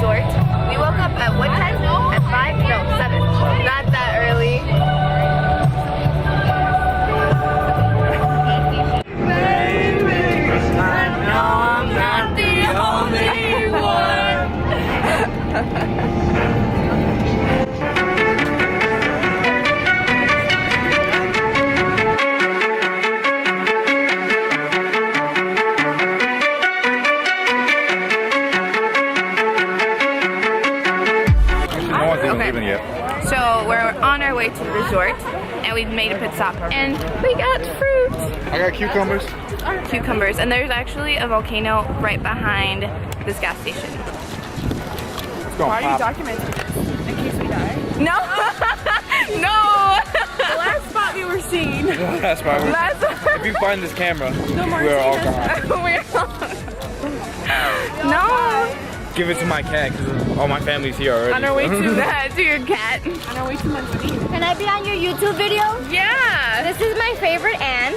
resort. We woke up at what time? At 5? No, 7. Not that early. I know I'm not the only one. Okay, so we're on our way to the resort and we've made a pit stop and we got fruit. I got cucumbers. Cucumbers, and there's actually a volcano right behind this gas station. Why are you documenting this? In case we die? No! No! The last spot we were seen. That's why if you find this camera, we're all gone. No! Give it to my cat because all my family's here already. On our way to that, to your cat. On our way to Montreal. Can I be on your YouTube video? Yeah! This is my favorite aunt.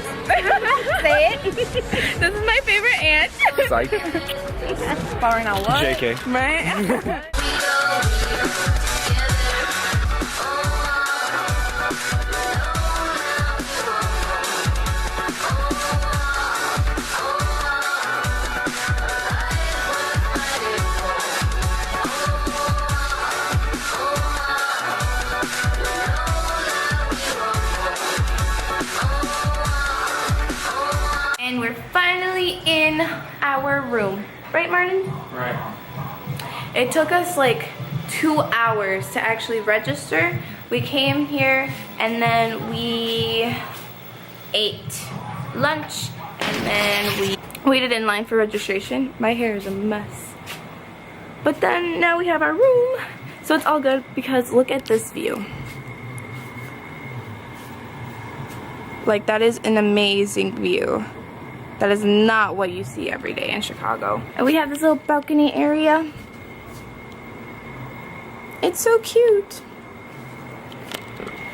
Say it. This is my favorite aunt. Psych. Barring out what? JK. Right? And we're finally in our room. Right, Martin? Right. It took us like 2 hours to actually register. We came here and then we ate lunch and then we waited in line for registration. My hair is a mess. But then now we have our room. So it's all good because look at this view. Like, that is an amazing view. That is not what you see every day in Chicago. And we have this little balcony area. It's so cute.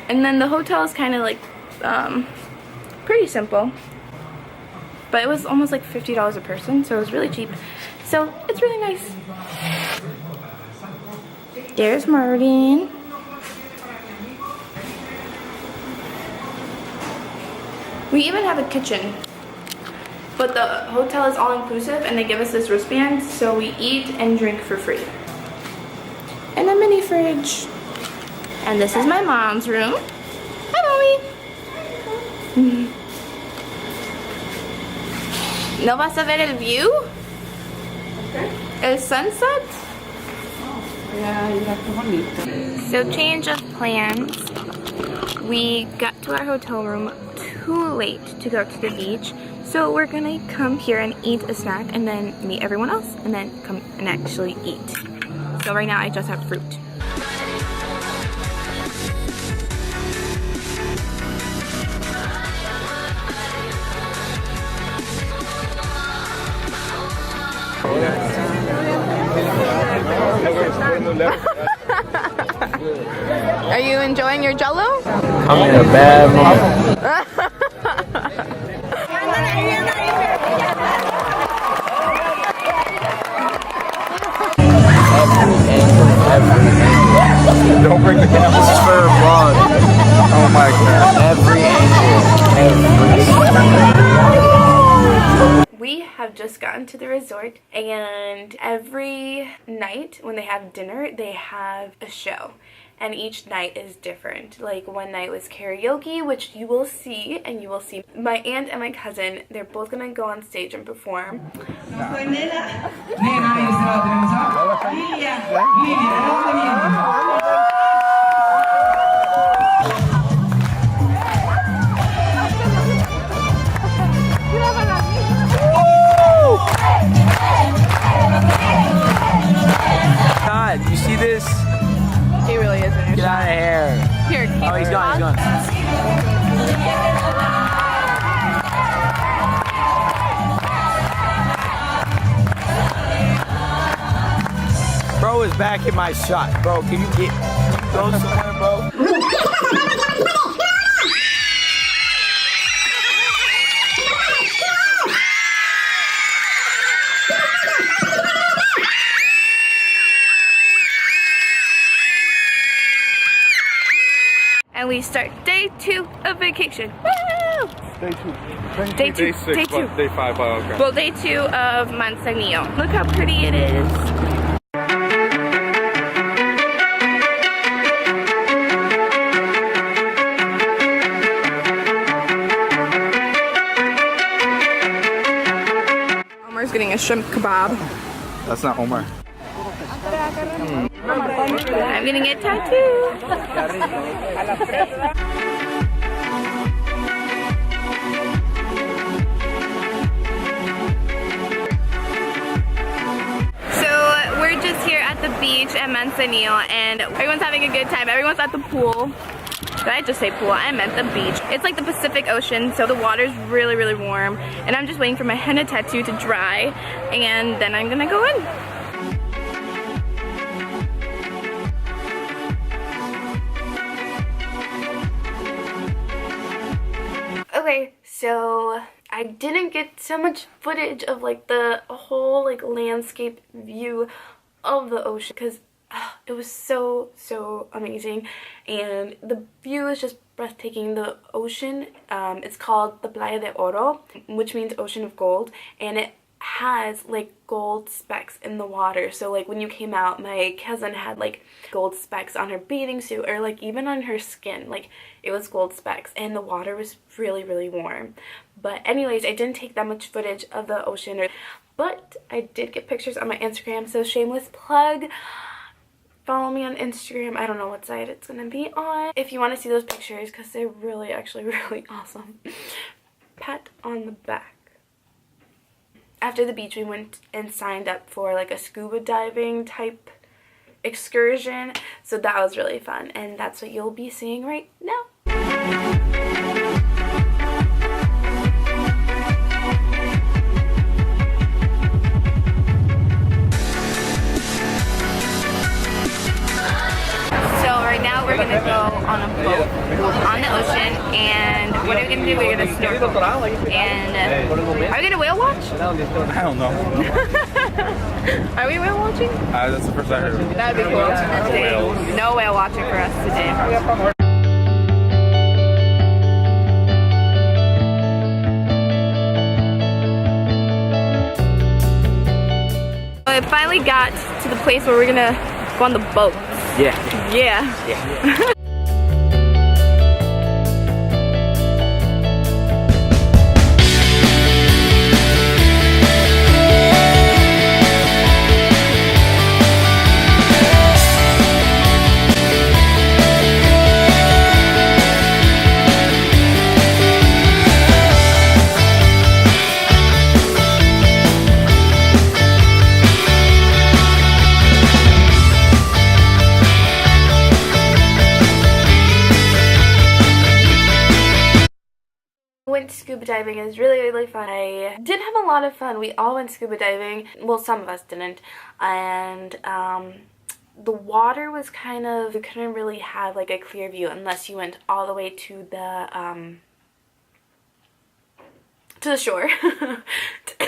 And then the hotel is kind of like pretty simple. But it was almost like $50 a person, so it was really cheap. So it's really nice. There's Martin. We even have a kitchen. But the hotel is all inclusive and they give us this wristband, so we eat and drink for free. And a mini fridge. And this is my mom's room. Hi, Mommy. ¿No vas a ver el view? Okay. El sunset? Yeah, you have to bonito. So change of plans. We got to our hotel room too late to go to the beach. So we're gonna come here and eat a snack and then meet everyone else and then come and actually eat. So right now I just have fruit. Are you enjoying your Jell-O? I'm in a bad moment. Don't bring the camera. This is for a vlog. Oh my god. Every angle. We have just gotten to the resort and every night when they have dinner, they have a show. And each night is different. Like one night was karaoke, which you will see, and you will see my aunt and my cousin. They're both gonna go on stage and perform. God, you see this? He really is in your Get out of here. Here, keep Oh, he's gone, he's gone. Bro is back in my shot. Bro, can you go somewhere, bro? and we start day 2 of vacation. Woo! Day 2. Day 2. Day 6, Day 2. but day 5 Volcano. Well, day 2 of Manzanillo. Look how pretty it is. Omar's getting a shrimp kebab. That's not Omar. I'm gonna get tattooed. We're just here at the beach at Manzanillo and everyone's having a good time. Everyone's at the pool. Did I just say pool? I meant the beach. It's like the Pacific Ocean, so the water's really, really warm. And I'm just waiting for my henna tattoo to dry and then I'm gonna go in. Okay, so I didn't get so much footage of like the whole like landscape view of the ocean because it was so amazing and the view is just breathtaking. The ocean, it's called the Playa de Oro, which means ocean of gold, and it has like gold specks in the water. So like when you came out, my cousin had like gold specks on her bathing suit or like even on her skin, like it was gold specks, and the water was really warm. But anyways, I didn't take that much footage of the ocean, but I did get pictures on my Instagram, so shameless plug. Follow me on Instagram. I don't know what site it's gonna be on if you want to see those pictures because they're actually really awesome. Pat on the back. After the beach, we went and signed up for like a scuba diving type excursion, so that was really fun, and that's what you'll be seeing right now. Right now we're gonna go on a boat on the ocean, and what are we gonna do? We're gonna snorkel. And are we gonna whale watch? I don't know. Are we whale watching? That's the first I heard. That'd be cool. Whales. No whale watching for us today. I finally got to the place where we're gonna go on the boat. Yeah. Went scuba diving. It was really fun. I did have a lot of fun. We all went scuba diving. Well, some of us didn't. And the water was kind of, you couldn't really have like a clear view unless you went all the way to the shore. To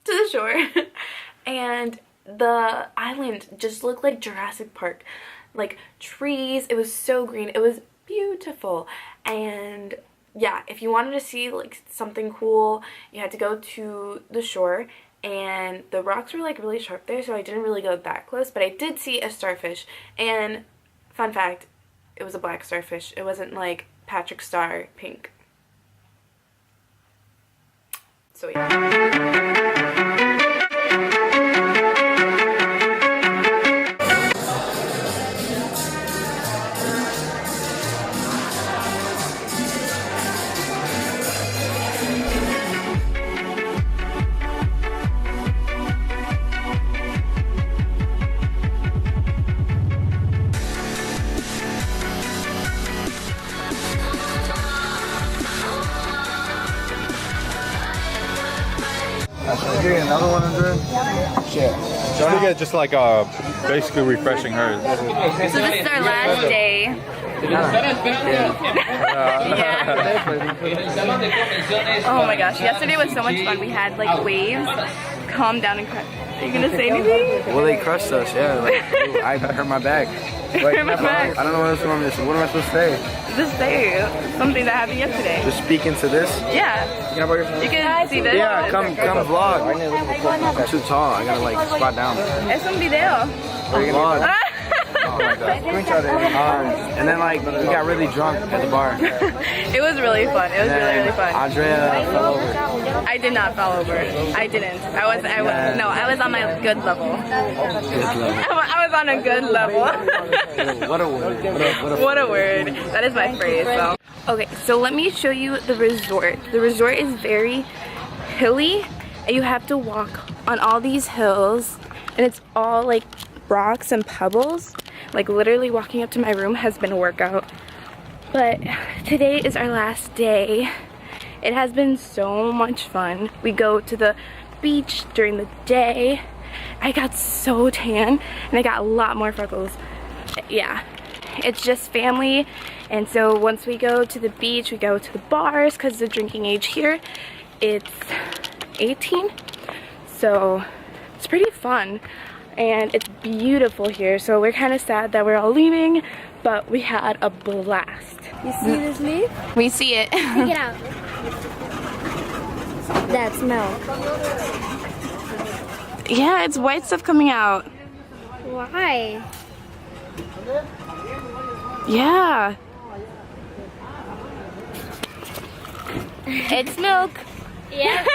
the shore. And the island just looked like Jurassic Park. Like trees. It was so green. It was beautiful. And yeah, if you wanted to see like something cool, you had to go to the shore, and the rocks were like really sharp there, so I didn't really go that close, but I did see a starfish. And fun fact, it was a black starfish. It wasn't like Patrick Star pink. So yeah. Get another one under it? Shit. Trying to get just like basically refreshing hers. So this is our last day. Oh my gosh, yesterday was so much fun. We had like waves, calm down and crash. Are you gonna say anything? Well, they crushed us, yeah. Like, ooh, I hurt my back. Wait, Hurt my back. I don't know what else you want me to say. What am I supposed to say? Just say something that happened yesterday. Just speak into this? Yeah. You can see this. Yeah, come vlog. I'm too tall. I gotta like squat down. Es un video. Vlog. Oh my God. And then like we got really drunk at the bar. It was really fun. It was really fun. Andrea fell over. I did not fall over. I didn't. I was on my good level. I was on a good level. What a word. What a word. That is my phrase. So. Okay, so let me show you the resort. The resort is very hilly, and you have to walk on all these hills, and it's all like rocks and pebbles. Like literally walking up to my room has been a workout. But today is our last day. It has been so much fun. We go to the beach during the day. I got so tan and I got a lot more freckles. Yeah, it's just family. And so once we go to the beach, we go to the bars because the drinking age here, it's 18. So it's pretty fun. And it's beautiful here, so we're kind of sad that we're all leaving, but we had a blast. You see this leaf? We see it. Take it out. That's milk. Yeah, it's white stuff coming out. Why? Yeah. It's milk. Yeah.